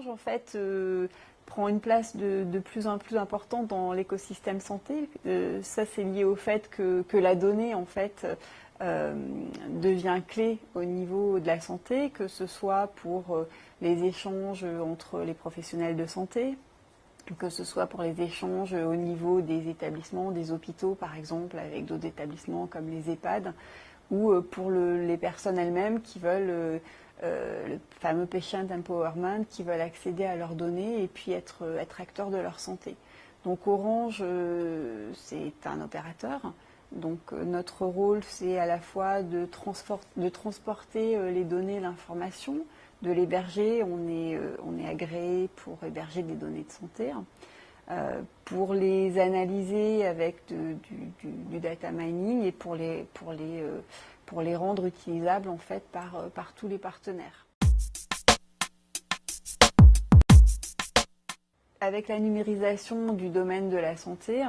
Orange, en fait, prend une place de plus en plus importante dans l'écosystème santé. Ça, c'est lié au fait que la donnée, en fait, devient clé au niveau de la santé, que ce soit pour les échanges entre les professionnels de santé, que ce soit pour les échanges au niveau des établissements, des hôpitaux par exemple, avec d'autres établissements comme les EHPAD, ou pour les personnes elles-mêmes qui veulent, le fameux patient empowerment, qui veulent accéder à leurs données et puis être acteurs de leur santé. Donc Orange, c'est un opérateur. Donc notre rôle, c'est à la fois de transporter les données, l'information, de l'héberger. On est agréé pour héberger des données de santé, pour les analyser avec du data mining et pour les rendre utilisables en fait par tous les partenaires. Avec la numérisation du domaine de la santé,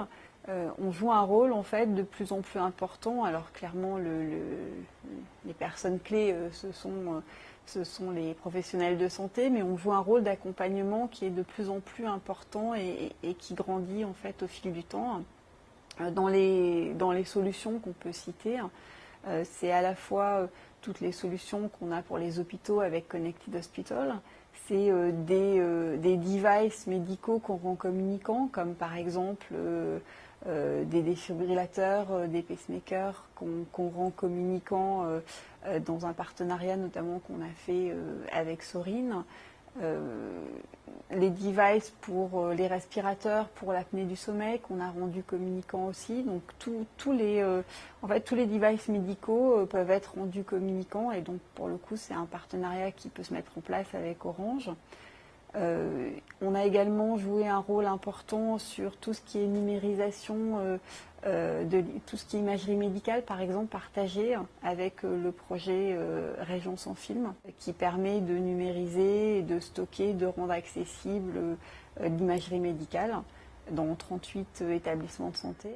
on joue un rôle en fait de plus en plus important. Alors clairement, les personnes clés, ce sont les professionnels de santé, mais on joue un rôle d'accompagnement qui est de plus en plus important et qui grandit en fait au fil du temps. Dans les solutions qu'on peut citer, c'est à la fois toutes les solutions qu'on a pour les hôpitaux avec Connected Hospital. C'est des devices médicaux qu'on rend communicants, comme par exemple des défibrillateurs, des pacemakers qu'on rend communicants dans un partenariat notamment qu'on a fait avec Sorin. Les devices pour les respirateurs, pour l'apnée du sommeil qu'on a rendu communicants aussi. Donc tous les devices médicaux peuvent être rendus communicants et donc pour le coup c'est un partenariat qui peut se mettre en place avec Orange. On a également joué un rôle important sur tout ce qui est numérisation, de tout ce qui est imagerie médicale, par exemple, partagée avec le projet Région sans film, qui permet de numériser, de stocker, de rendre accessible l'imagerie médicale dans 38 établissements de santé.